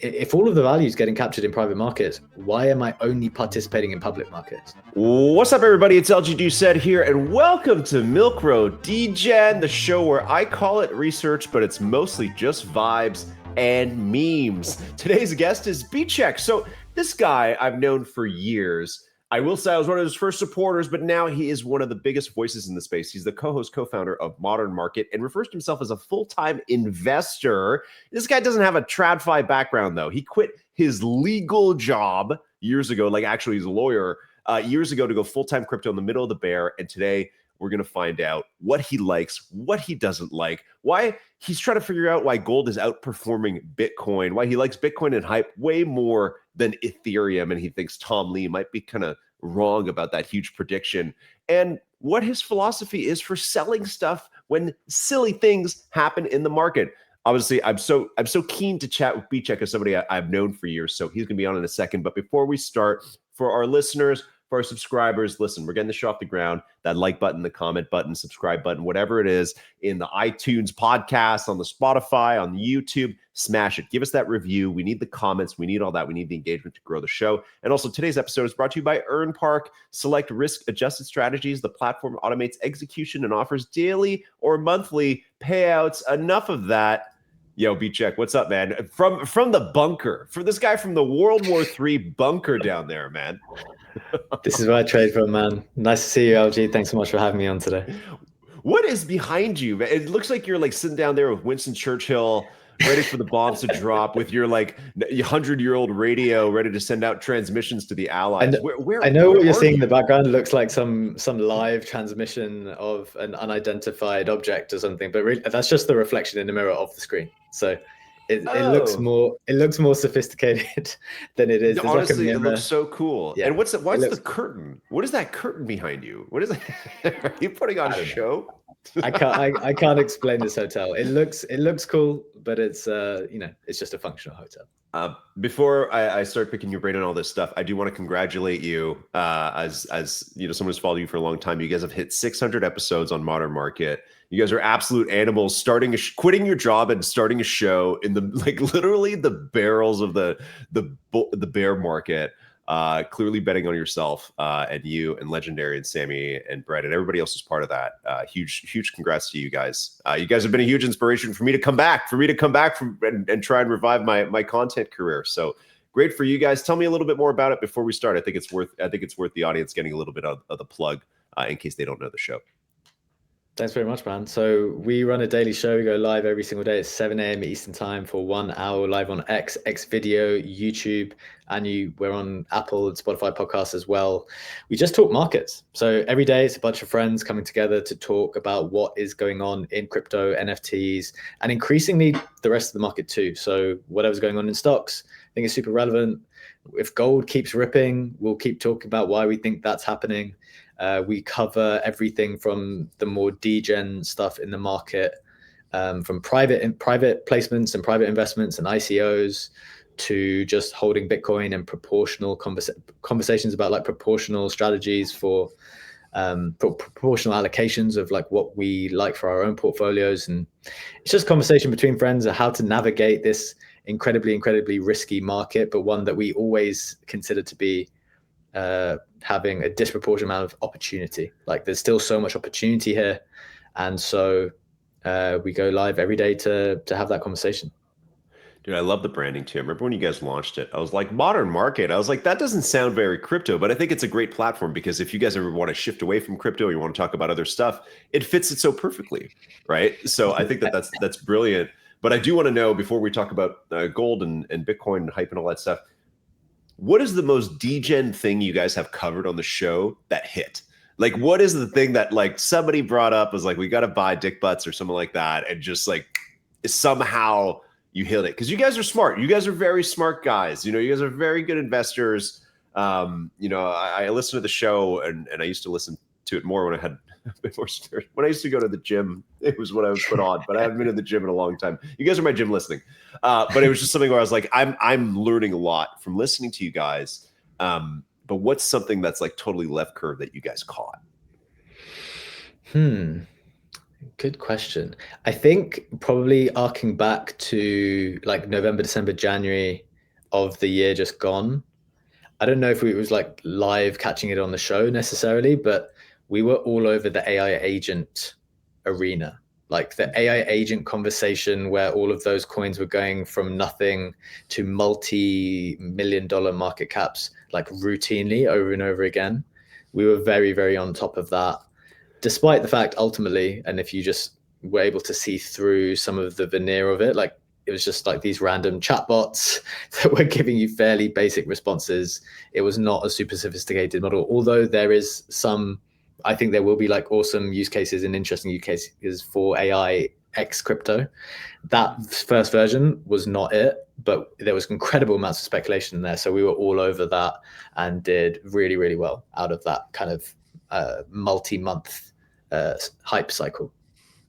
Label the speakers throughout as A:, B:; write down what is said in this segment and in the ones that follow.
A: if all of the value is getting captured in private markets, why am I only participating in public markets?
B: What's up, everybody? It's LG Doucette here, and welcome to Milk Road Degen, the show where I call it research, but it's mostly just vibes and memes. Today's guest is BCheque. So this guy I've known for years. I will say I was one of his first supporters, but now he is one of the biggest voices in the space. He's the co-host, co-founder of Modern Market and refers to himself as a full-time investor. This guy doesn't have a TradFi background, though. He quit his legal job years ago, like actually he's a lawyer, years ago to go full-time crypto in the middle of the bear. And today we're going to find out what he likes, what he doesn't like, why he's trying to figure out why gold is outperforming Bitcoin, why he likes Bitcoin and hype way more than Ethereum. And he thinks Tom Lee might be kind of wrong about that huge prediction, and what his philosophy is for selling stuff when silly things happen in the market. Obviously, I'm so keen to chat with BCheque as somebody I've known for years. So he's going to be on in a second. But before we start, for our listeners, for our subscribers, listen, we're getting the show off the ground. That like button, the comment button, subscribe button, whatever it is, in the iTunes podcast, on the Spotify, on the YouTube, smash it. Give us that review. We need the comments. We need all that. We need the engagement to grow the show. And also, today's episode is brought to you by EarnPark. Select risk-adjusted strategies. The platform automates execution and offers daily or monthly payouts. Enough of that. Yo, BCheque, what's up, man? From the bunker, for this guy from the World War III bunker down there, man.
A: This is where I trade from, man. Nice to see you, LG. Thanks so much for having me on today.
B: What is behind you, man? It looks like you're like sitting down there with Winston Churchill, ready for the bombs to drop, with your like 100-year-old radio ready to send out transmissions to the Allies.
A: I know what you're seeing in the background looks like some live transmission of an unidentified object or something, but really, that's just the reflection in the mirror of the screen. So it looks more sophisticated than it is.
B: No, honestly, it looks so cool. Yeah. And what's the curtain? What is that curtain behind you? What is it? Are you putting on a show?
A: I can't explain this hotel. It looks cool, but it's it's just a functional hotel.
B: Before I start picking your brain on all this stuff, I do want to congratulate you. As you know, someone who's followed you for a long time. You guys have hit 600 episodes on Modern Market. You guys are absolute animals. Quitting your job and starting a show in the literally the barrels of the bear market. Clearly betting on yourself, and you and Legendary and Sammy and Brett and everybody else is part of that. Huge congrats to you guys. You guys have been a huge inspiration for me to come back and try and revive my content career. So great for you guys. Tell me a little bit more about it before we start. I think it's worth the audience getting a little bit of the plug in case they don't know the show.
A: Thanks very much, man. So we run a daily show. We go live every single day at 7 a.m. Eastern time for 1 hour, live on X video, YouTube, and we're on Apple and Spotify podcasts as well. We just talk markets. So every day it's a bunch of friends coming together to talk about what is going on in crypto, NFTs, and increasingly the rest of the market too. So whatever's going on in stocks, I think is super relevant. If gold keeps ripping, we'll keep talking about why we think that's happening. We cover everything from the more degen stuff in the market, from private placements and private investments and ICOs, to just holding Bitcoin and proportional conversations about like proportional strategies for proportional allocations of like what we like for our own portfolios. And it's just conversation between friends of how to navigate this incredibly risky market, but one that we always consider to be having a disproportionate amount of opportunity. Like there's still so much opportunity here, and so we go live every day to have that conversation.
B: Dude, I love the branding too. I remember when you guys launched it, I was like, Modern Market. I was like, that doesn't sound very crypto, but I think it's a great platform because if you guys ever want to shift away from crypto, you want to talk about other stuff, it fits it so perfectly, right? So I think that's brilliant. But I do want to know, before we talk about gold and Bitcoin and hype and all that stuff, what is the most degen thing you guys have covered on the show that hit? Like, what is the thing that like somebody brought up was like, we got to buy dick butts or something like that, and just like somehow you hit it? Because you guys are smart. You guys are very smart guys. You know, you guys are very good investors. You know, I listen to the show, and I used to listen to it more when I had a bit more spirit. When I used to go to the gym, it was what I would put on, but I haven't been in the gym in a long time. You guys are my gym listening. But it was just something where I was like, I'm learning a lot from listening to you guys. But what's something that's like totally left curve that you guys caught?
A: Good question. I think probably arcing back to like November, December, January of the year just gone. I don't know if it was like live catching it on the show necessarily, but we were all over the AI agent arena, like the AI agent conversation where all of those coins were going from nothing to multi-million-dollar market caps, like routinely over and over again. We were very, very on top of that, despite the fact ultimately, and if you just were able to see through some of the veneer of it, like it was just like these random chatbots that were giving you fairly basic responses. It was not a super sophisticated model, although there is some, I think there will be like awesome use cases and interesting use cases for AI X crypto. That first version was not it, but there was incredible amounts of speculation in there. So we were all over that and did really, really well out of that kind of multi-month hype cycle.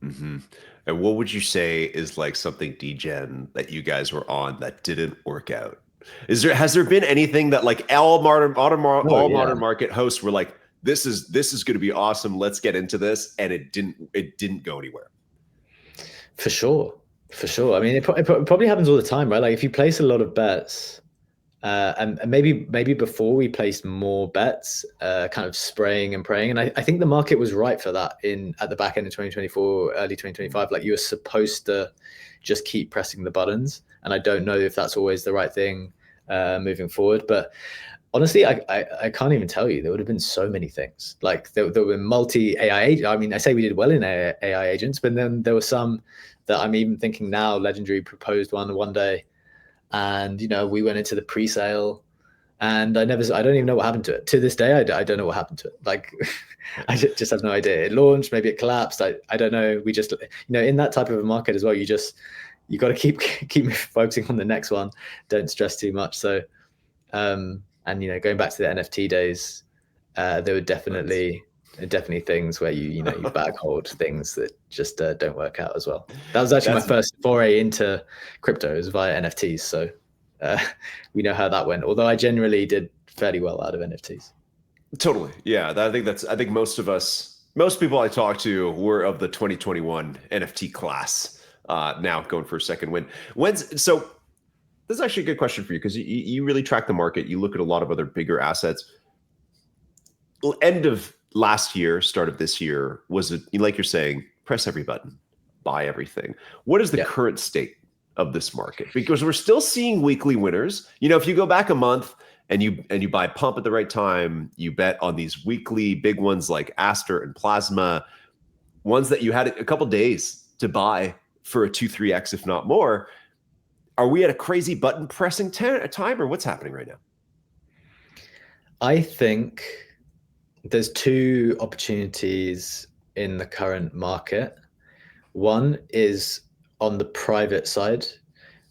B: Mm-hmm. And what would you say is like something Degen that you guys were on that didn't work out? Has there been anything that like all modern market hosts were like, this is going to be awesome, let's get into this, and it didn't go anywhere?
A: For sure. I mean, it probably happens all the time, right? Like if you place a lot of bets, and maybe before we placed more bets, kind of spraying and praying. And I think the market was right for that at the back end of 2024, early 2025. Like you were supposed to just keep pressing the buttons. And I don't know if that's always the right thing moving forward. But honestly, I can't even tell you. There would have been so many things. Like there were multi-AI. I mean, I say we did well in AI agents, but then there were some that I'm even thinking now. Legendary proposed one day. And, we went into the pre-sale and I don't even know what happened to it. To this day, I don't know what happened to it. Like, I just have no idea. It launched, maybe it collapsed. I don't know. We just, in that type of a market as well, you got to keep focusing on the next one. Don't stress too much. So, and, going back to the NFT days, there were definitely things where you back hold things that just don't work out as well. That was actually my first foray into crypto, is via NFTs. So we know how that went. Although I generally did fairly well out of NFTs. Totally,
B: yeah. I think most people I talk to were of the 2021 NFT class. Now going for a second win. So this is actually a good question for you because you really track the market. You look at a lot of other bigger assets. End of last year, start of this year, was it, like you're saying, press every button, buy everything. What is the current state of this market? Because we're still seeing weekly winners. If you go back a month and you buy pump at the right time, you bet on these weekly big ones like Aster and Plasma, ones that you had a couple days to buy for a 2-3x, if not more. Are we at a crazy button pressing time, or what's happening right now?
A: I think there's two opportunities in the current market. One is on the private side.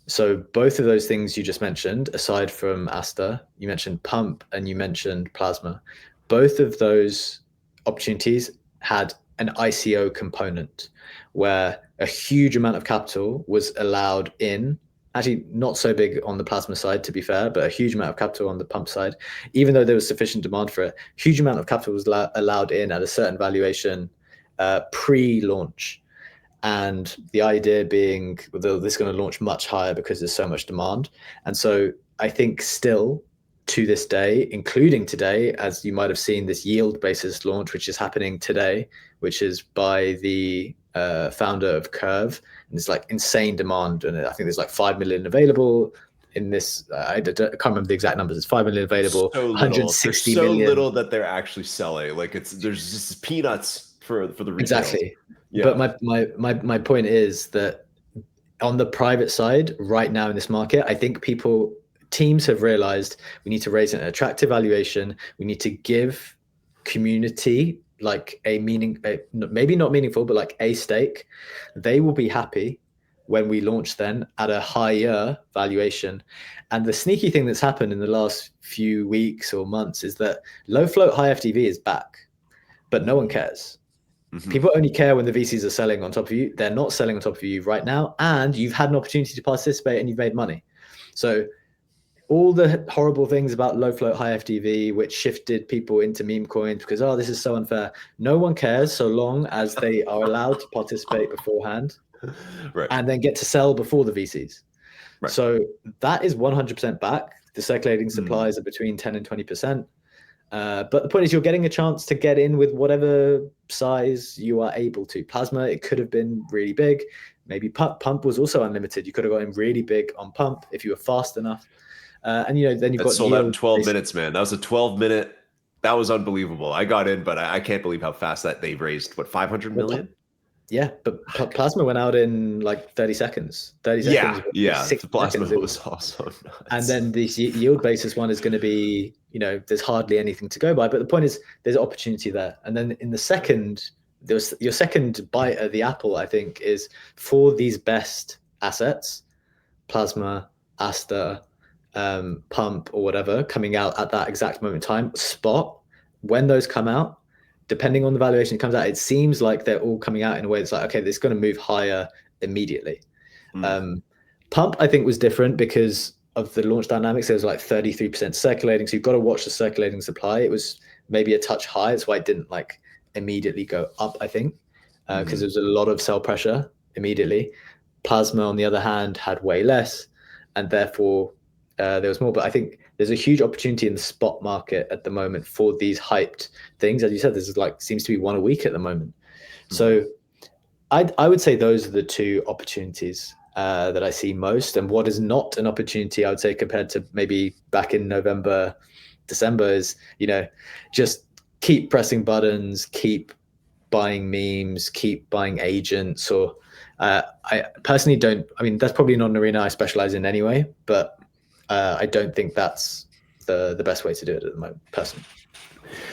A: So both of those things you just mentioned, aside from Aster, you mentioned Pump and you mentioned Plasma. Both of those opportunities had an ICO component where a huge amount of capital was allowed in. Actually, not so big on the Plasma side, to be fair, but a huge amount of capital on the Pump side. Even though there was sufficient demand for it, huge amount of capital was allowed in at a certain valuation pre-launch. And the idea being, well, this is going to launch much higher because there's so much demand. And so I think still to this day, including today, as you might have seen, this yield basis launch, which is happening today, which is by the founder of Curve, and it's like insane demand, and I think there's like 5 million available in this. I can't remember the exact numbers. It's 5 million available.
B: So
A: 160
B: million.
A: million.
B: So little that they're actually selling. Like there's just peanuts for the retail.
A: Exactly. Yeah. But my point is that on the private side, right now in this market, I think teams have realized we need to raise an attractive valuation. We need to give community like maybe not meaningful, but like a stake. They will be happy when we launch then at a higher valuation. And the sneaky thing that's happened in the last few weeks or months is that low float high FTV is back, but no one cares. Mm-hmm. People only care when the VCs are selling on top of you. They're not selling on top of you right now, and you've had an opportunity to participate and you've made money. So all the horrible things about low float high FTV, which shifted people into meme coins because, this is so unfair. No one cares so long as they are allowed to participate beforehand, right, and then get to sell before the VCs.
B: Right.
A: So that is 100% back. The circulating supplies are between 10 and 20%. But the point is, you're getting a chance to get in with whatever size you are able to. Plasma, it could have been really big. Maybe pump was also unlimited. You could have got in really big on pump if you were fast enough. And then you've got
B: sold out in
A: yield
B: 12 minutes, man. That was a 12-minute. That was unbelievable. I got in, but I can't believe how fast that they've raised. What, 500 million?
A: Yeah, but plasma went out in like 30 seconds. 30 seconds.
B: Yeah.
A: The
B: plasma
A: seconds.
B: was also nuts.
A: And then this yield basis one is going to be, there's hardly anything to go by. But the point is, there's opportunity there. And then in the second, your second bite at the apple, I think, is for these best assets, plasma, Aster, pump, or whatever, coming out at that exact moment in time, spot, when those come out, depending on the valuation it comes out, it seems like they're all coming out in a way that's like, okay, this is going to move higher immediately. Pump, I think, was different because of the launch dynamics. There was like 33% circulating. So you've got to watch the circulating supply. It was maybe a touch high. That's why it didn't like immediately go up, I think, because there was a lot of sell pressure immediately. Plasma, on the other hand, had way less, and therefore there was more. But I think there's a huge opportunity in the spot market at the moment for these hyped things. As you said, this is like seems to be one a week at the moment. So I would say those are the two opportunities that I see most. And what is not an opportunity, I would say, compared to maybe back in November, December, is just keep pressing buttons, keep buying memes, keep buying agents. Or I personally don't. I mean, that's probably not an arena I specialize in anyway, but I don't think that's the best way to do it at the moment, personally.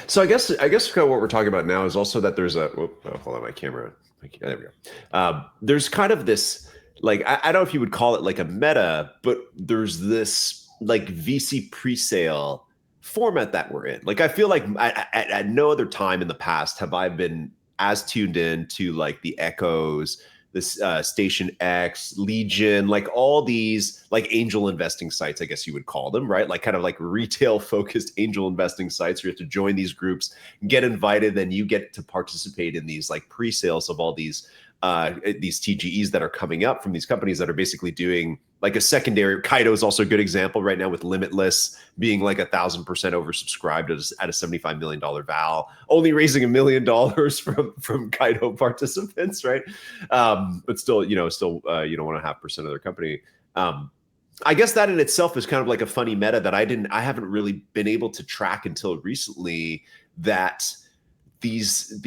B: So I guess kind of what we're talking about now is also that there's hold on, my camera. There we go. There's kind of this, like, I don't know if you would call it like a meta, but there's this like VC pre-sale format that we're in. Like, I feel like at no other time in the past have I been as tuned in to like the Echoes, this Station X, Legion, like all these like angel investing sites, I guess you would call them, right? Like kind of like retail focused angel investing sites where you have to join these groups, get invited, then you get to participate in these like pre-sales of all these TGEs that are coming up from these companies that are basically doing like a secondary. Kaido is also a good example right now, with Limitless being like 1,000% oversubscribed at a $75 million val, only raising $1 million from Kaido participants, right? But still, 1.5% of their company. I guess that in itself is kind of like a funny meta that I haven't really been able to track until recently, that these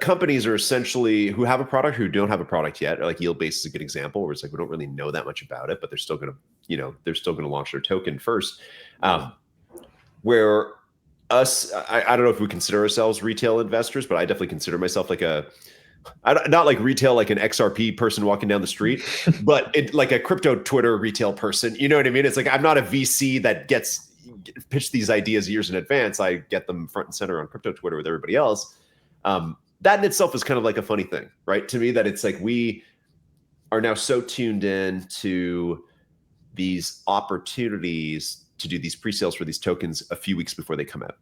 B: companies are essentially who have a product, who don't have a product yet. Like Yieldbase is a good example, where it's like we don't really know that much about it, but they're still going to launch their token first. Where us, I don't know if we consider ourselves retail investors, but I definitely consider myself like not like retail, like an XRP person walking down the street, but like a crypto Twitter retail person. You know what I mean? It's like I'm not a VC that gets pitched these ideas years in advance. I get them front and center on crypto Twitter with everybody else. That in itself is kind of like a funny thing, right? To me, that it's like we are now so tuned in to these opportunities to do these pre-sales for these tokens a few weeks before they come out.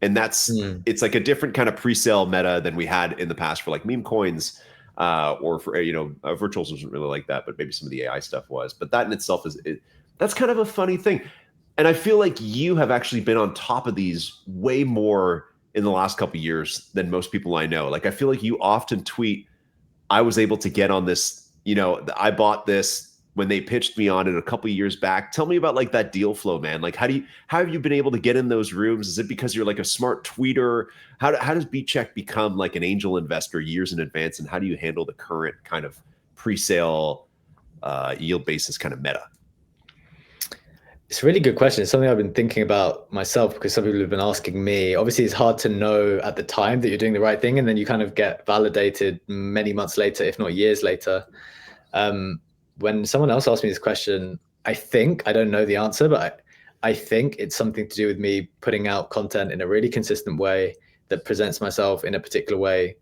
B: And it's like a different kind of pre-sale meta than we had in the past for like meme coins, or for, virtuals wasn't really like that, but maybe some of the AI stuff was. But that in itself that's kind of a funny thing. And I feel like you have actually been on top of these way more in the last couple of years than most people I know. Like, I feel like you often tweet, I was able to get on this, I bought this when they pitched me on it a couple of years back. Tell me about like that deal flow, man. Like, how have you been able to get in those rooms? Is it because you're like a smart tweeter? How does BCheque become like an angel investor years in advance? And how do you handle the current kind of pre-sale yield basis kind of meta?
A: It's a really good question. It's something I've been thinking about myself, because some people have been asking me. Obviously, it's hard to know at the time that you're doing the right thing, and then you kind of get validated many months later, if not years later. When someone else asked me this question, I don't know the answer, but I think it's something to do with me putting out content in a really consistent way that presents myself in a particular way,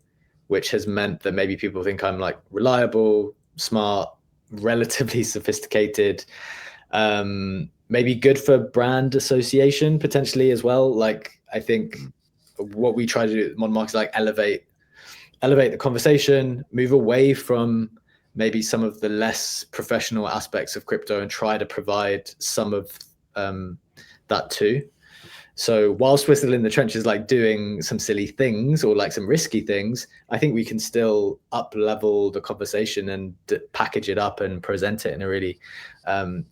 A: which has meant that maybe people think I'm like reliable, smart, relatively sophisticated, maybe good for brand association potentially as well. Like, I think what we try to do at Modern Market is like elevate the conversation, move away from maybe some of the less professional aspects of crypto and try to provide some of that too. So whilst we're still in the trenches, like doing some silly things or like some risky things, I think we can still up level the conversation and package it up and present it in a really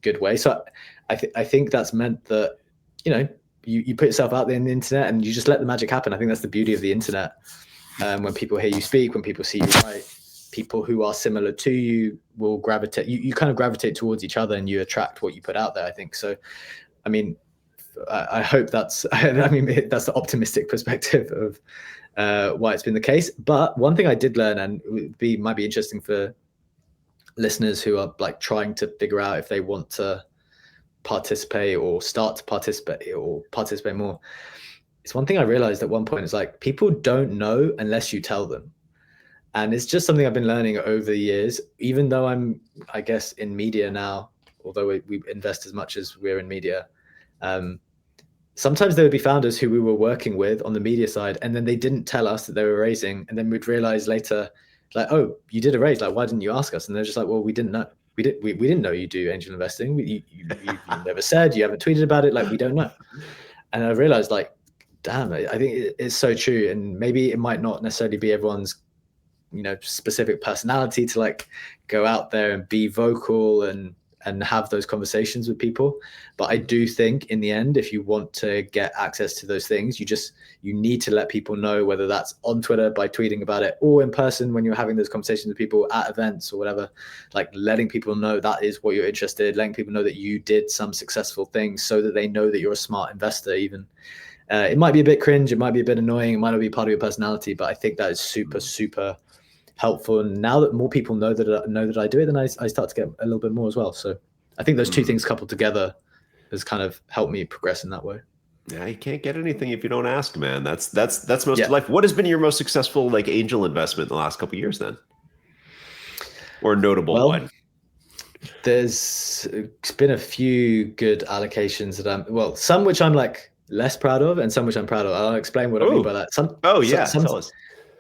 A: good way. So I think that's meant that, you know, you put yourself out there in the internet and you just let the magic happen. I think that's the beauty of the internet. When people hear you speak, when people see you write, people who are similar to you will gravitate. You kind of gravitate towards each other and you attract what you put out there, I think. So, I mean, I hope that's, I mean, that's the optimistic perspective of why it's been the case. But one thing I did learn, and it might be interesting for listeners who are like trying to figure out if they want to participate or start to participate more. It's one thing I realized at one point is like people don't know unless you tell them. And it's just something I've been learning over the years, even though I'm, I guess, in media now, although we invest as much as we're in media. Sometimes there would be founders who we were working with on the media side, and then they didn't tell us that they were raising. And then we'd realize later, like, oh, you did a raise. Like, why didn't you ask us? And they're just like, well, we didn't know. We didn't know you do angel investing. You never said, you haven't tweeted about it. Like, we don't know. And I realized, like, damn, I think it's so true. And maybe it might not necessarily be everyone's, you know, specific personality to like go out there and be vocal and have those conversations with people. But I do think in the end, if you want to get access to those things, you need to let people know, whether that's on Twitter by tweeting about it or in person when you're having those conversations with people at events or whatever, like letting people know that is what you're interested, letting people know that you did some successful things so that they know that you're a smart investor. Even it might be a bit cringe, it might be a bit annoying, it might not be part of your personality, but I think that is super, super helpful. And now that more people know that I do it, then I start to get a little bit more as well. So I think those two things coupled together has kind of helped me progress in that way.
B: Yeah, you can't get anything if you don't ask, man. That's most of life. What has been your most successful like angel investment in the last couple of years then? Or notable one?
A: There's been a few good allocations that some which I'm like less proud of and some which I'm proud of. I'll explain what I mean by that.
B: Tell us.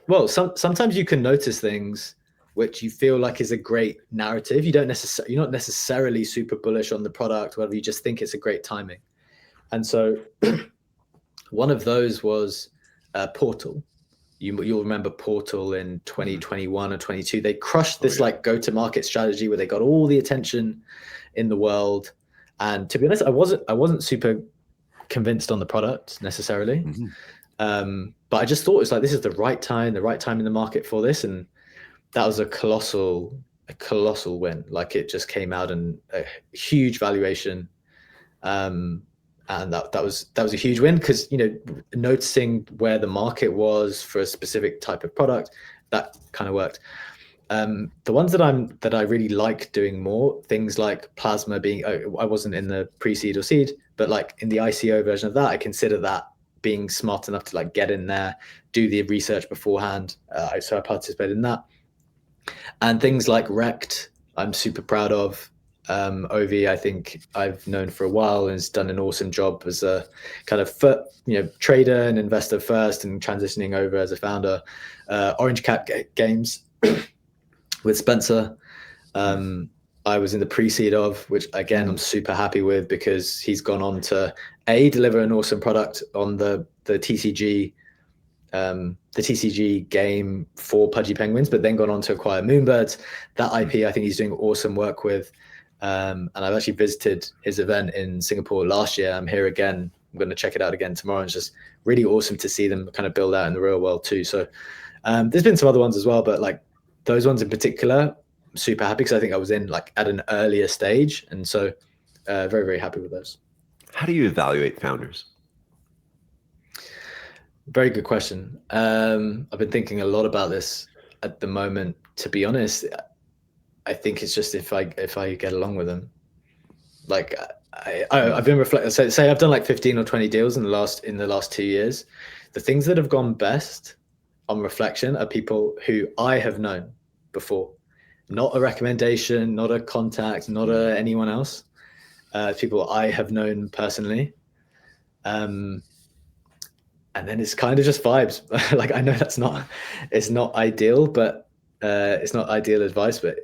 A: Well, sometimes you can notice things which you feel like is a great narrative. You're not necessarily super bullish on the product, whatever. You just think it's a great timing. And so one of those was Portal. You'll remember Portal in 2021 or 22. They crushed this like go-to-market strategy where they got all the attention in the world. And to be honest, I wasn't super convinced on the product necessarily. But I just thought it's like, this is the right time in the market for this. And that was a colossal win. Like it just came out in a huge valuation. And that was a huge win because, you know, noticing where the market was for a specific type of product, that kind of worked. The ones that I really like doing more, things like Plasma being, I wasn't in the pre-seed or seed, but like in the ICO version of that, I consider that being smart enough to like get in there, do the research beforehand. So I participated in that. And things like Rect, I'm super proud of. Ovi, I think I've known for a while and has done an awesome job as a kind of trader and investor first and transitioning over as a founder. Orange Cat Games with Spencer. I was in the pre-seed of, which again, I'm super happy with because he's gone on to deliver an awesome product on the TCG game for Pudgy Penguins, but then gone on to acquire Moonbirds. That IP, I think he's doing awesome work with. And I've actually visited his event in Singapore last year. I'm here again. I'm going to check it out again tomorrow. It's just really awesome to see them kind of build out in the real world too. So there's been some other ones as well, but like those ones in particular, I'm super happy because I think I was in like at an earlier stage. And so very, very happy with those.
B: How do you evaluate founders?
A: Very good question. I've been thinking a lot about this at the moment. To be honest, I think it's just if I get along with them. Like I've been reflecting. Say I've done like 15 or 20 deals in the last 2 years. The things that have gone best on reflection are people who I have known before, not a recommendation, not a contact, not anyone else. People I have known personally. And then it's kind of just vibes. Like I know it's not ideal, but it's not ideal advice, but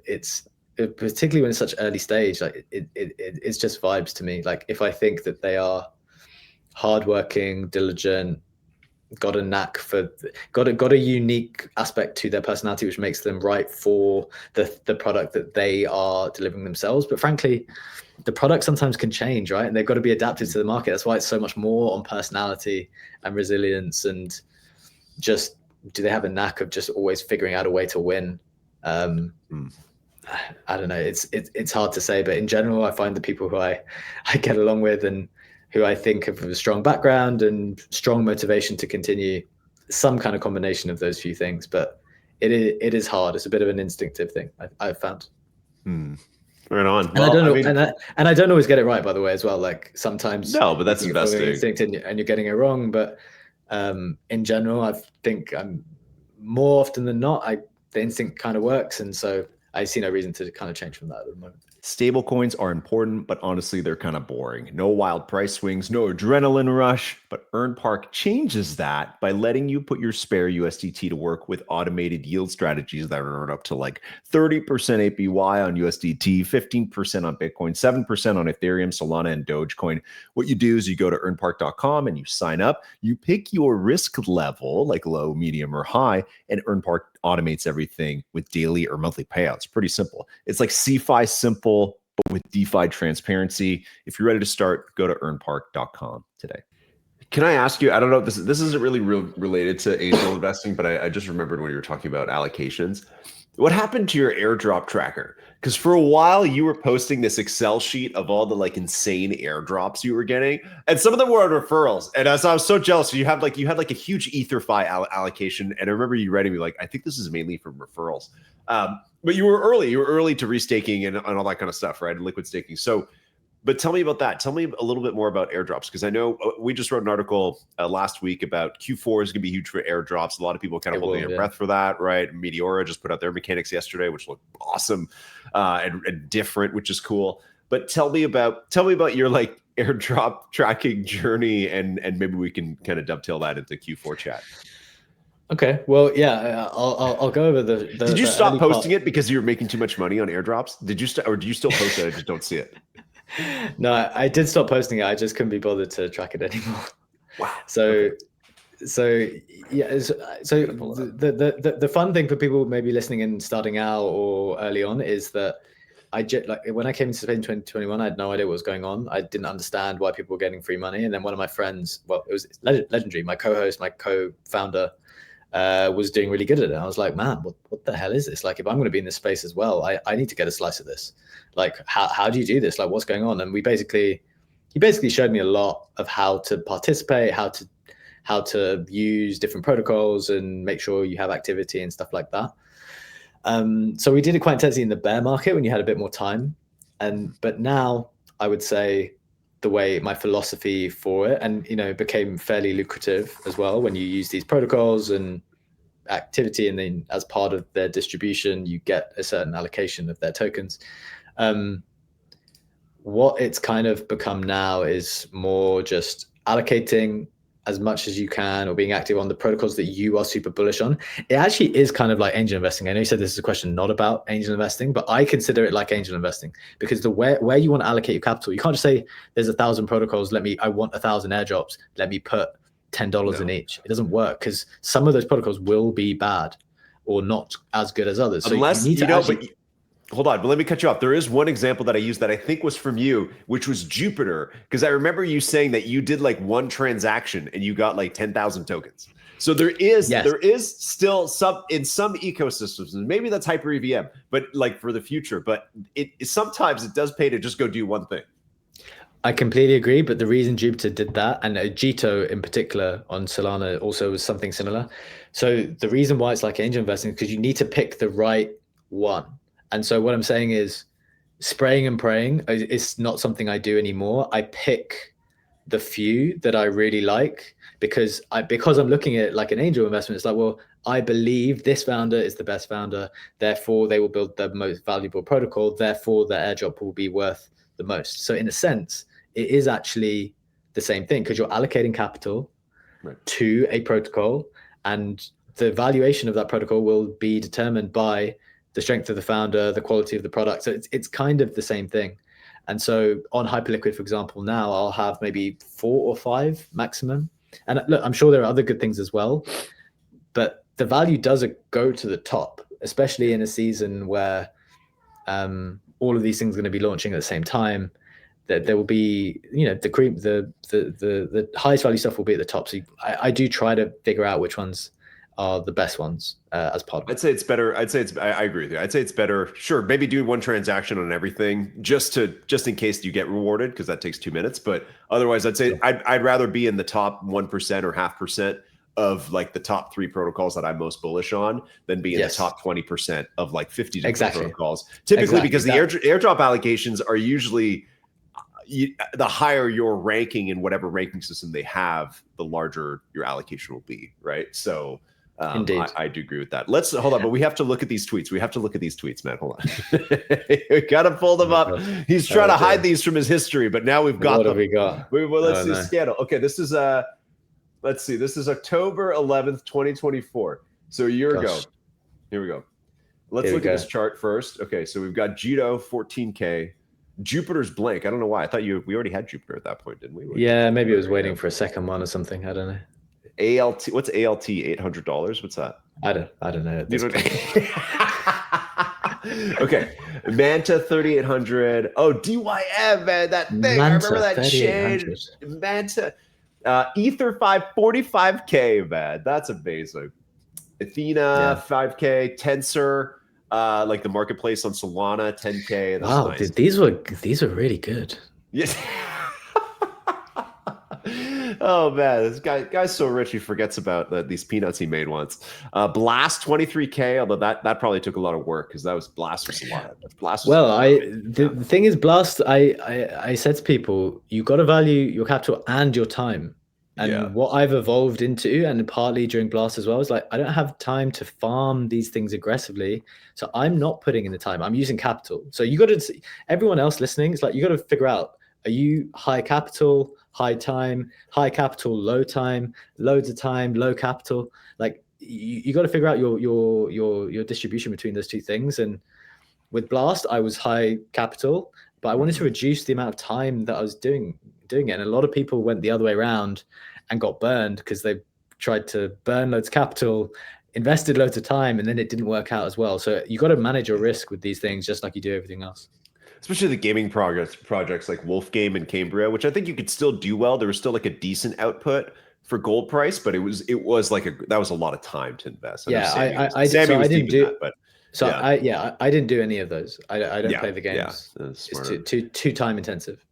A: particularly when it's such early stage, like it's just vibes to me. Like if I think that they are hardworking, diligent, got a knack for, got a unique aspect to their personality, which makes them right for the product that they are delivering themselves. But frankly, the product sometimes can change, right? And they've got to be adapted to the market. That's why it's so much more on personality and resilience, and just, do they have a knack of just always figuring out a way to win? I don't know. It's hard to say, but in general, I find the people who I get along with and who I think have a strong background and strong motivation to continue, some kind of combination of those few things. But it is hard. It's a bit of an instinctive thing, I've found.
B: Right on.
A: And I don't know, and I don't always get it right, by the way, as well. Like sometimes,
B: no, but that's investing.
A: Instinct and you're getting it wrong. But in general, I think I'm more often than not, the instinct kind of works, and so I see no reason to kind of change from that at the moment.
B: Stable coins are important, but honestly, they're kind of boring. No wild price swings, no adrenaline rush, but EarnPark changes that by letting you put your spare USDT to work with automated yield strategies that earn up to like 30% APY on USDT, 15% on Bitcoin, 7% on Ethereum, Solana, and Dogecoin. What you do is you go to earnpark.com and you sign up. You pick your risk level, like low, medium, or high, and EarnPark automates everything with daily or monthly payouts. Pretty simple. It's like CeFi simple, but with DeFi transparency. If you're ready to start, go to earnpark.com today. Can I ask you, I don't know, this isn't really related to angel investing, but I just remembered when you were talking about allocations. What happened to your airdrop tracker? Because for a while you were posting this Excel sheet of all the like insane airdrops you were getting, and some of them were on referrals. And as I was so jealous, you had like a huge EtherFi allocation, and I remember you writing me like, I think this is mainly from referrals. But you were early to restaking and all that kind of stuff, right? Liquid staking. So, but tell me about that. Tell me a little bit more about airdrops, because I know we just wrote an article last week about Q4 is going to be huge for airdrops. A lot of people kind of holding their breath for that, right? Meteora just put out their mechanics yesterday, which looked awesome and different, which is cool. But tell me about your like airdrop tracking journey, and maybe we can kind of dovetail that into Q4 chat.
A: Okay, well, yeah, I'll go over the
B: Did you stop posting it because you were making too much money on airdrops? Did you or do you still post it? I just don't see it.
A: No, I did stop posting it. I just couldn't be bothered to track it anymore.
B: Wow.
A: So yeah. So the fun thing for people maybe listening and starting out or early on is that like when I came into Spain in 2021, I had no idea what was going on. I didn't understand why people were getting free money. And then one of my friends, well, it was Legendary, my co-host, my co-founder, was doing really good at it. I was like, man, what the hell is this? Like, if I'm going to be in this space as well, I need to get a slice of this. Like, how do you do this? Like, what's going on? And he basically showed me a lot of how to participate, how to use different protocols and make sure you have activity and stuff like that. So we did it quite intensely in the bear market when you had a bit more time. But now I would say the way my philosophy for it, and became fairly lucrative as well when you use these protocols and activity, and then as part of their distribution you get a certain allocation of their tokens. What it's kind of become now is more just allocating as much as you can, or being active on the protocols that you are super bullish on. It actually is kind of like angel investing. I know you said this is a question not about angel investing, but I consider it like angel investing, because where you want to allocate your capital, you can't just say there's 1,000 protocols, I want 1,000 airdrops, let me put $10 in each. It doesn't work, because some of those protocols will be bad or not as good as others.
B: Unless so you need to hold on, but let me cut you off. There is one example that I used that I think was from you, which was Jupiter, because I remember you saying that you did like one transaction and you got like 10,000 tokens. So there is still in some ecosystems, and maybe that's hyper EVM, but like for the future. But sometimes it does pay to just go do one thing.
A: I completely agree, but the reason Jupiter did that, and Jito in particular on Solana also was something similar. So the reason why it's like angel investing is because you need to pick the right one. And so what I'm saying is, spraying and praying is not something I do anymore. I pick the few that I really like, because I'm looking at it like an angel investment. It's like, well, I believe this founder is the best founder, therefore they will build the most valuable protocol, therefore the airdrop will be worth the most. So in a sense, it is actually the same thing, because you're allocating capital to a protocol, and the valuation of that protocol will be determined by the strength of the founder, the quality of the product. So it's kind of the same thing. And so on Hyperliquid, for example, now I'll have maybe 4 or 5 maximum. And look, I'm sure there are other good things as well, but the value does go to the top, especially in a season where all of these things are going to be launching at the same time. That there will be, the highest value stuff will be at the top. So I do try to figure out which ones are the best ones as part of it.
B: I'd say it's better. I agree with you. I'd say it's better. Sure, maybe do one transaction on everything just in case you get rewarded, because that takes 2 minutes. But otherwise, I'd say I'd rather be in the top 1% or 0.5% of like the top 3 protocols that I'm most bullish on than be in the top 20% of like 50 different protocols. Typically, because the airdrop allocations are usually the higher your ranking in whatever ranking system they have, the larger your allocation will be, right? So I do agree with that. Let's hold on, but we have to look at these tweets. Man. Hold on. We gotta pull them up. He's trying to hide these from his history, but now we've got them.
A: What have we got?
B: Let's see. Scandal. Okay, this is let's see. This is October 11th, 2024. So a year ago. Here we go. Let's look at this chart first. Okay, so we've got Judo 14K. Jupiter's blank. I don't know why. I thought we already had Jupiter at that point, didn't we?
A: Yeah, maybe it was waiting for a second one or something. I don't know.
B: ALT. What's ALT? $800. What's that?
A: I don't know.
B: Okay. Manta 3800. Oh, DYM, man, that thing. Manta, I remember that chain. Manta. Ether 545K, man. That's amazing. Athena 5K. Tensor. Like the marketplace on Solana, 10K. That's
A: wow,
B: nice.
A: these are really good.
B: Yes. Oh man, this guy's so rich he forgets about these peanuts he made once. Blast 23K, although that probably took a lot of work because that was Blast was a lot.
A: The thing is, Blast, I said to people, you got to value your capital and your time. And what I've evolved into, and partly during Blast as well, is like I don't have time to farm these things aggressively. So I'm not putting in the time. I'm using capital. So you got to see, everyone else listening, it's like you got to figure out, are you high capital, high time, high capital, low time, loads of time, low capital? Like you got to figure out your distribution between those two things. And with Blast, I was high capital, but I wanted to reduce the amount of time that I was doing it. And a lot of people went the other way around and got burned because they tried to burn loads of capital, invested loads of time, and then it didn't work out as well. So you got to manage your risk with these things just like you do everything else.
B: Especially the gaming projects like Wolf Game and Cambria, which I think you could still do well. There was still like a decent output for gold price, but it was like that was a lot of time to invest.
A: I didn't do any of those. I don't play the games. It's too time intensive.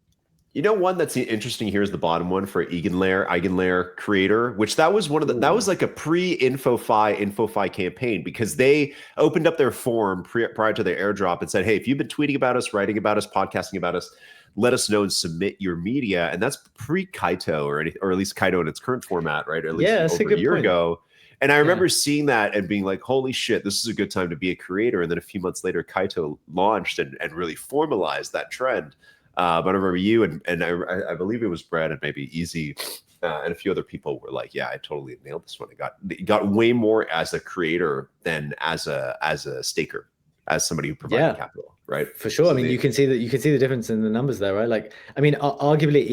B: You know, one that's interesting here is the bottom one for Eigenlayer creator, which that was that was like a pre-InfoFi campaign, because they opened up their forum prior to their airdrop and said, hey, if you've been tweeting about us, writing about us, podcasting about us, let us know and submit your media. And that's pre-Kaito or at least Kaito in its current format, right? Or at least over a year ago. And I remember seeing that and being like, holy shit, this is a good time to be a creator. And then a few months later, Kaito launched and really formalized that trend. But I remember you and I believe it was Brad and maybe Easy and a few other people were like, yeah, I totally nailed this one. It got way more as a creator than as a staker, as somebody who provided capital, right?
A: For sure. So I mean, you can see the difference in the numbers there, right? Like, I mean, arguably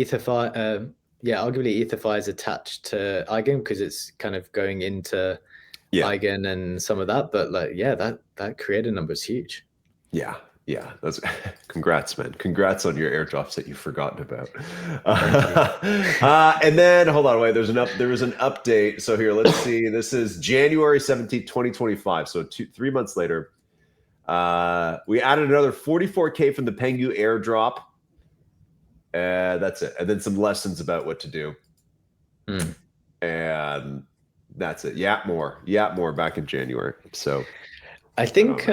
A: EtherFi is attached to Eigen because it's kind of going into Eigen and some of that. But like, that creator number is huge.
B: Yeah, that's congrats, man. Congrats on your airdrops that you've forgotten about. And then hold on, wait. There was an update. So here, let's see. This is January 17th, 2025. So 3 months later, we added another 44K from the Pengu airdrop. That's it. And then some lessons about what to do. And that's it. Yap more back in January. So
A: I think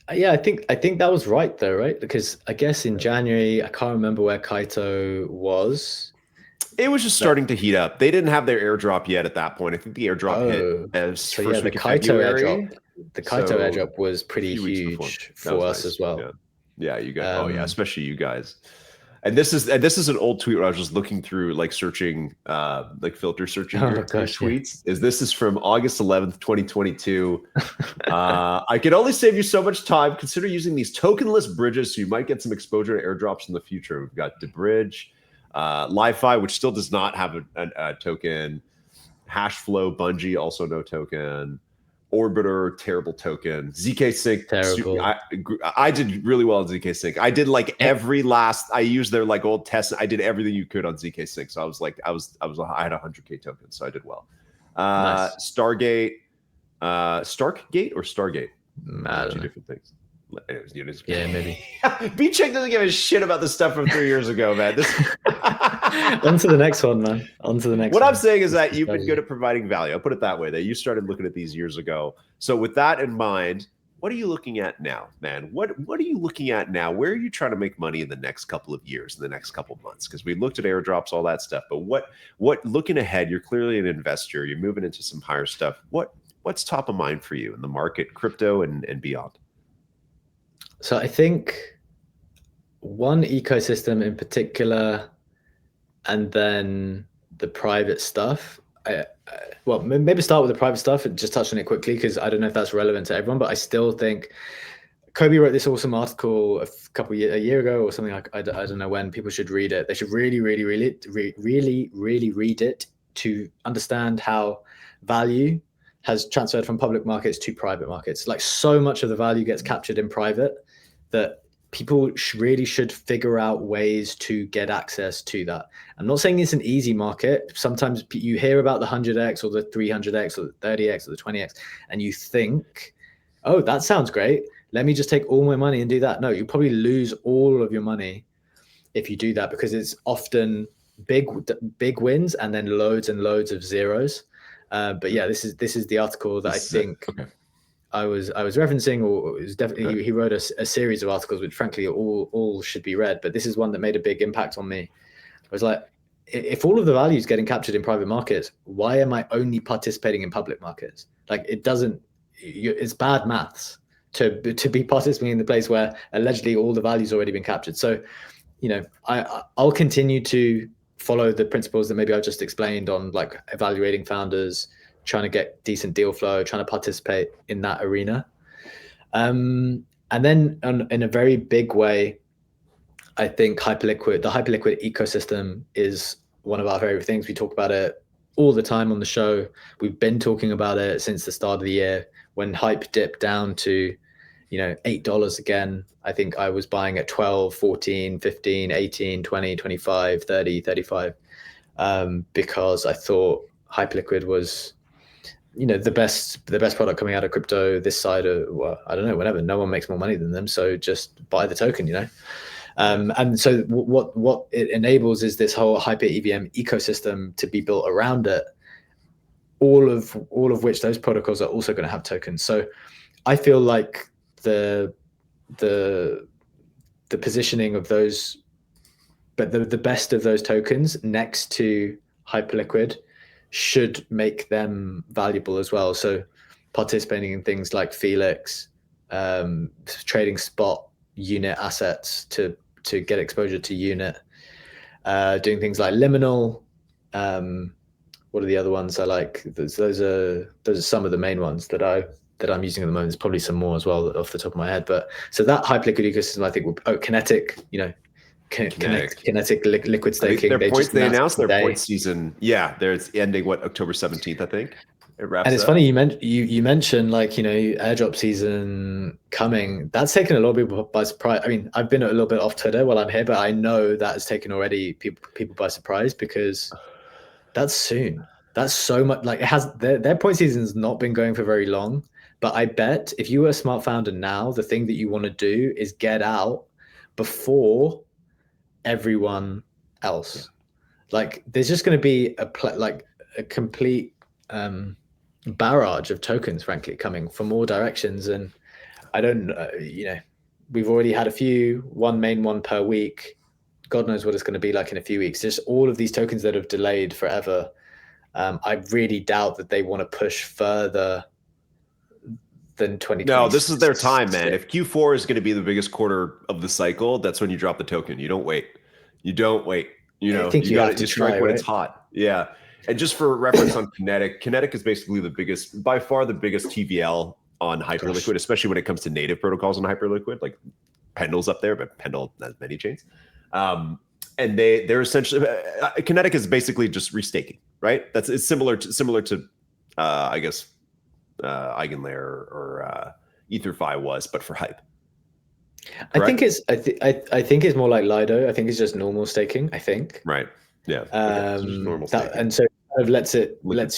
A: I think that was right though, right? Because I guess in January, I can't remember where Kaito was.
B: It was just starting to heat up. They didn't have their airdrop yet at that point. I think the airdrop hit as first week of February.
A: The Kaito airdrop was pretty huge for us as well.
B: Yeah, you guys. Especially you guys. And this is an old tweet where I was just looking through, like searching, like filter searching your tweets. This is from August 11th, 2022. I can only save you so much time. Consider using these tokenless bridges so you might get some exposure to airdrops in the future. We've got Debridge, Li-Fi, which still does not have a token. Hashflow, Bungee, also no token. Orbiter, terrible token. ZK Sync,
A: terrible.
B: I did really well on ZK Sync. I did like every last. I used their like old tests. I did everything you could on ZK Sync. So I was like, I had 100K tokens, so I did well.
A: Nice.
B: Stargate, Starkgate or Stargate?
A: Two
B: different things. Anyways,
A: yeah, maybe.
B: BCheque doesn't give a shit about the stuff from 3 years ago, man.
A: On to the next one, man. On to the next
B: what
A: one.
B: I'm saying is that you've been good at providing value. I'll put it that way, that you started looking at these years ago. So with that in mind, what are you looking at now, man? What are you looking at now? Where are you trying to make money in the next couple of years, in the next couple of months? Because we looked at airdrops, all that stuff. But what looking ahead, you're clearly an investor. You're moving into some higher stuff. What's top of mind for you in the market, crypto and beyond?
A: So I think one ecosystem in particular, and then the private stuff. Well, maybe start with the private stuff and just touch on it quickly, because I don't know if that's relevant to everyone, but I still think Kobe wrote this awesome article a year ago or something. Like I don't know when. People should read it. They should really read it to understand how value has transferred from public markets to private markets. Like, so much of the value gets captured in private that people really should figure out ways to get access to that. I'm not saying it's an easy market. Sometimes you hear about the 100x or the 300x or the 30x or the 20x, and you think, oh, that sounds great. Let me just take all my money and do that. No, you'll probably lose all of your money if you do that, because it's often big wins and then loads and loads of zeros. But yeah, this is the article that I think I was referencing, or it was definitely he wrote a series of articles which frankly all should be read. But this is one that made a big impact on me. I was like, if all of the value is getting captured in private markets, why am I only participating in public markets? Like, it doesn't. It's bad maths to be participating in the place where allegedly all the value's already been captured. So, you know, I'll continue to follow the principles that maybe I just explained on, like, evaluating founders, trying to get decent deal flow, trying to participate in that arena. And then in a very big way, I think the hyperliquid ecosystem is one of our favorite things. We talk about it all the time on the show. We've been talking about it since the start of the year. When hype dipped down to, you know, $8 again, I think I was buying at 12, 14, 15, 18, 20, 25, 30, 35, because I thought hyperliquid was, you know, the best product coming out of crypto this side of, well, I don't know, whenever. No one makes more money than them, so just buy the token, you know. And so what it enables is this whole hyper EVM ecosystem to be built around it, all of which those protocols are also going to have tokens. So I feel like the positioning of those, but the best of those tokens next to hyperliquid should make them valuable as well. So participating in things like Felix, trading spot unit assets to get exposure to unit, doing things like liminal. What are the other ones I like? Those are some of the main ones that I'm using at the moment. There's probably some more as well off the top of my head. But so that hyperliquid ecosystem, I think, kinetic, you know, kinetic liquid staking.
B: They announced their point season. Yeah, it's ending October 17th, I think.
A: And it's funny you mentioned, like, you know, airdrop season coming. That's taken a lot of people by surprise. I mean, I've been a little bit off Twitter while I'm here, but I know that has taken already people by surprise, because that's soon. That's so much. Like, it has their point season's not been going for very long. But I bet if you were a smart founder now, the thing that you want to do is get out before everyone else. Like, there's just going to be a complete barrage of tokens, frankly, coming from all directions. And I don't, you know, we've already had a few, one main one per week. God knows what it's going to be like in a few weeks. Just all of these tokens that have delayed forever. I really doubt that they want to push further than 2020.
B: No, this is their time, man. If Q4 is going to be the biggest quarter of the cycle, that's when you drop the token. You don't wait. You don't wait.
A: I think
B: You
A: you
B: got
A: have
B: it.
A: to
B: You strike
A: try,
B: when
A: right?
B: it's hot. Yeah. And just for reference on Kinetic is basically by far the biggest TVL on
A: Gosh.
B: hyperliquid, especially when it comes to native protocols on hyperliquid. Like Pendle's up there, but Pendle has many chains. And they're essentially Kinetic is basically just restaking, right? It's similar to I guess Eigenlayer or EtherFi was, but for hype.
A: I think
B: Correct?
A: I think it's more like Lido. I think it's just normal staking. I think.
B: Right. Yeah. Okay. So just normal staking.
A: And so it kind of lets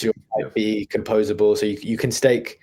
A: your
B: Yeah.
A: be composable, so you can stake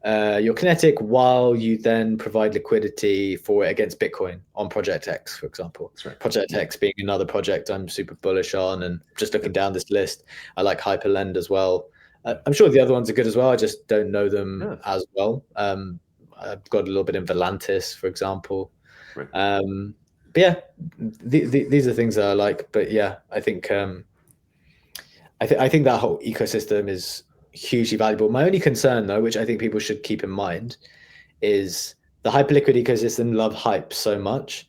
A: your Kinetic while you then provide liquidity for it against Bitcoin on Project X, for example.
B: That's right.
A: Project X being another project I'm super bullish on, and just looking down this list, I like Hyperlend as well. I'm sure the other ones are good as well. I just don't know them as well. I've got a little bit in Volantis, for example.
B: Right.
A: But yeah, these are things that I like. But yeah, I think I think that whole ecosystem is hugely valuable. My only concern, though, which I think people should keep in mind, is the hyperliquid ecosystem love hype so much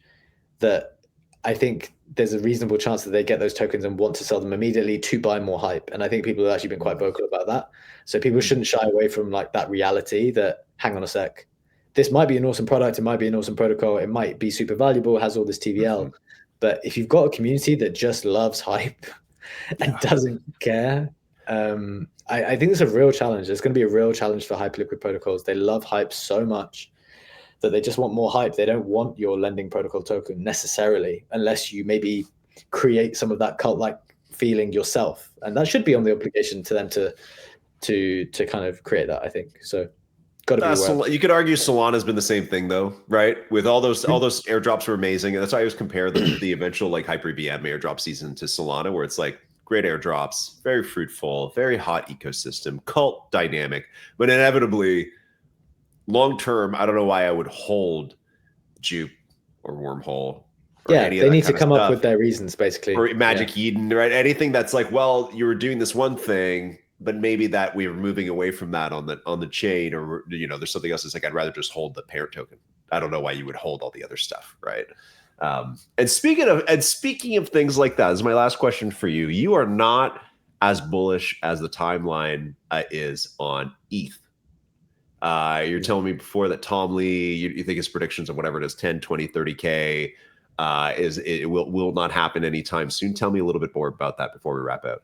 A: that I think there's a reasonable chance that they get those tokens and want to sell them immediately to buy more hype. And I think people have actually been quite vocal about that. So people shouldn't shy away from like that reality that, hang on a sec, this might be an awesome product, it might be an awesome protocol, it might be super valuable, has all this TVL. But if you've got a community that just loves hype and doesn't care, I think it's a real challenge. It's going to be a real challenge for hyperliquid protocols. They love hype so much that they just want more hype. They don't want your lending protocol token necessarily, unless you maybe create some of that cult-like feeling yourself. And that should be on the obligation to them to kind of create that, I think. So got to be aware.
B: You could argue Solana's been the same thing though, right? With all those airdrops were amazing. And that's why I always compare the eventual like Hyper VM airdrop season to Solana, where it's like great airdrops, very fruitful, very hot ecosystem, cult dynamic, but inevitably long term, I don't know why I would hold Jupe or Wormhole. Or any
A: they need to come up with their reasons, basically.
B: Or Magic Eden, right? Anything that's like, well, you were doing this one thing, but maybe that we were moving away from that on the chain, or there's something else that's like, I'd rather just hold the parent token. I don't know why you would hold all the other stuff, right? And speaking of things like that, this is my last question for you. You are not as bullish as the timeline is on ETH. You're telling me before that Tom Lee, you think his predictions of whatever it is, 10, 20, 30K, it will not happen anytime soon. Tell me a little bit more about that before we wrap out.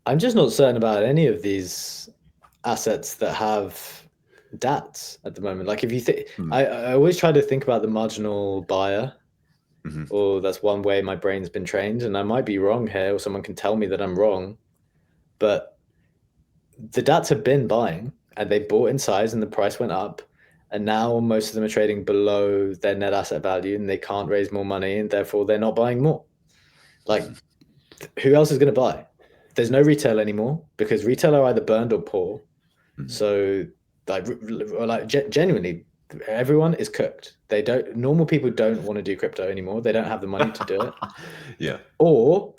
A: I'm just not certain about any of these assets that have DATs at the moment. Like if you think, I always try to think about the marginal buyer, or that's one way my brain's been trained, and I might be wrong here, or someone can tell me that I'm wrong, but the DATs have been buying, and they bought in size and the price went up, and now most of them are trading below their net asset value and they can't raise more money, and therefore they're not buying more. Like who else is going to buy? There's no retail anymore because retail are either burned or poor. So like genuinely everyone is cooked. Normal people don't want to do crypto anymore. They don't have the money to do it.
B: Yeah.
A: Or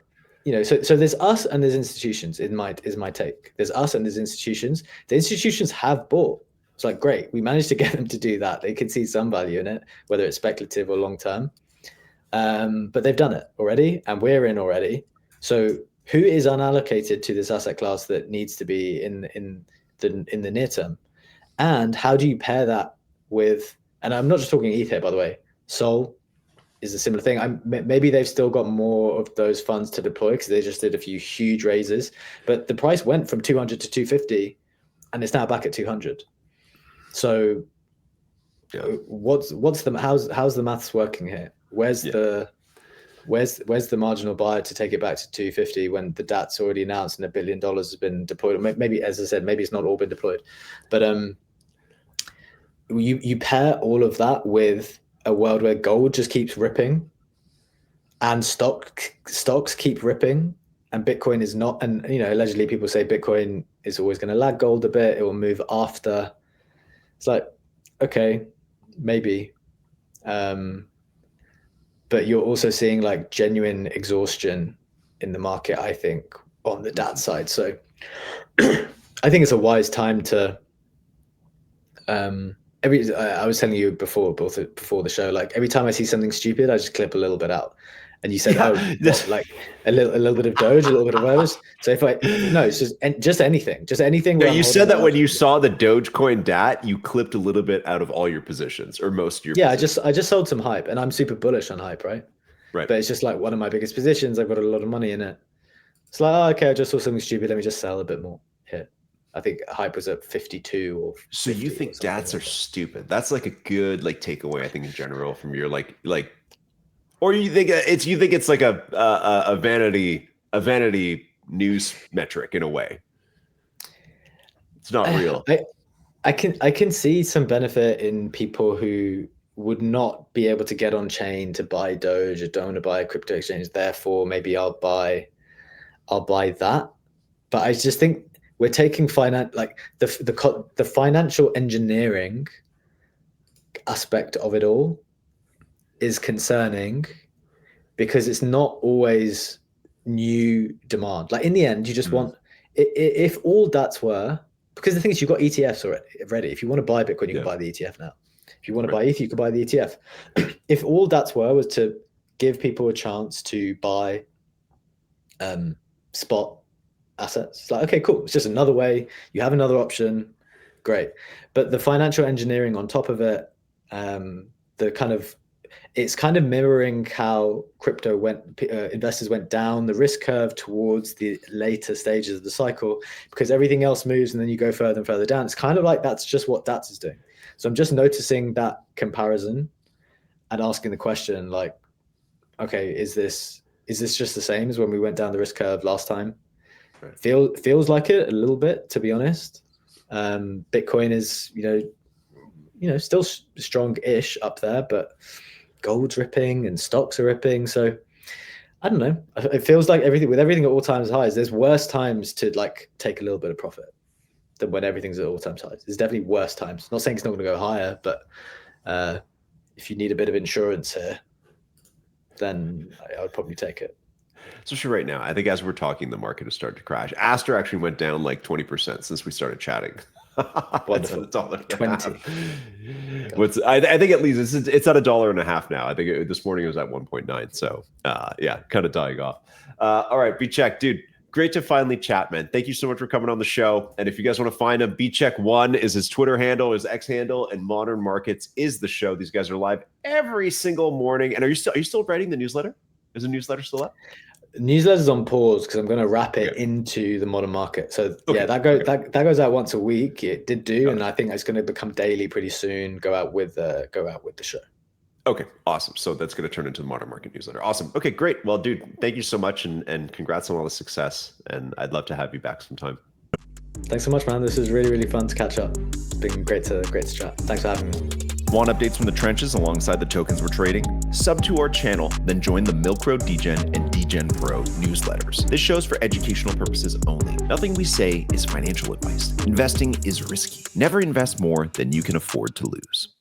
A: so there's us and there's institutions. Is my take. There's us and there's institutions. The institutions have bought. It's like, great, we managed to get them to do that. They can see some value in it, whether it's speculative or long term. But they've done it already, and we're in already. So who is unallocated to this asset class that needs to be in the near term? And how do you pair that with? And I'm not just talking ETH here, by the way. Sol is a similar thing. Maybe they've still got more of those funds to deploy because they just did a few huge raises, but the price went from 200 to 250 and it's now back at 200. So how's the maths working here? Where's the marginal buyer to take it back to 250 when the DAT's already announced and $1 billion has been deployed? Maybe, as I said, maybe it's not all been deployed, but you pair all of that with a world where gold just keeps ripping and stocks keep ripping and Bitcoin is not, and allegedly people say Bitcoin is always going to lag gold a bit, it will move after. It's like, okay, maybe, but you're also seeing like genuine exhaustion in the market, I think, on the DAT side. So I think it's a wise time to I was telling you before the show, like every time I see something stupid, I just clip a little bit out. And you said, like a little bit of Doge, a little bit of others. So it's just anything.
B: No, you said that when you saw the Dogecoin DAT, you clipped a little bit out of all your positions or most of your positions.
A: I just sold some hype, and I'm super bullish on hype, right?
B: Right.
A: But it's just like one of my biggest positions. I've got a lot of money in it. It's like, okay, I just saw something stupid. Let me just sell a bit more here. I think hype was at 52 or 50.
B: So you think DATs are stupid? That's like a good takeaway, I think, in general from your or you think it's like a vanity news metric in a way. It's not real.
A: I can see some benefit in people who would not be able to get on chain to buy Doge or don't want to buy a crypto exchange. Therefore, maybe I'll buy that. But I just think we're taking the financial engineering aspect of it all is concerning, because it's not always new demand. Like in the end, you just want, if all DATs were, because the thing is, you've got ETFs already. If you want to buy Bitcoin, you can buy the ETF now. If you want to buy ETH, you can buy the ETF. If all DATs was to give people a chance to buy spot assets, it's like, okay, cool. It's just another way. You have another option. Great. But the financial engineering on top of it, it's kind of mirroring how crypto investors went down the risk curve towards the later stages of the cycle, because everything else moves and then you go further and further down. It's kind of like that's just what DATS is doing. So I'm just noticing that comparison and asking the question, like, okay, is this just the same as when we went down the risk curve last time? Right. Feels like it a little bit, to be honest. Bitcoin is, still strong-ish up there, but gold's ripping and stocks are ripping. So I don't know. It feels like everything at all times highs, there's worse times to take a little bit of profit than when everything's at all times highs. There's definitely worse times. Not saying it's not going to go higher, but if you need a bit of insurance here, then I would probably take it.
B: Especially right now, I think as we're talking, the market has started to crash. Aster actually went down like 20% since we started chatting.
A: Wonderful. $20.
B: I think at least it's at $1.50 now. I think this morning it was at 1.9. So kind of dying off. All right, BCheque, dude, great to finally chat, man. Thank you so much for coming on the show. And if you guys want to find him, BCheque1 is his Twitter handle, his X handle, and Modern Markets is the show. These guys are live every single morning. And are you still writing the newsletter? Is the newsletter still up?
A: Newsletter's on pause because I'm going to wrap it into the Modern Market. So that goes out once a week. It did do, and I think it's going to become daily pretty soon. Go out with the show.
B: Okay, awesome. So that's going to turn into the Modern Market newsletter. Awesome. Okay, great. Well, dude, thank you so much, and congrats on all the success. And I'd love to have you back sometime.
A: Thanks so much, man. This is really, really fun to catch up. It's been great to chat. Thanks for having me.
C: Want updates from the trenches alongside the tokens we're trading? Sub to our channel, then join the Milk Road Degen and Degen Pro newsletters. This show's for educational purposes only. Nothing we say is financial advice. Investing is risky. Never invest more than you can afford to lose.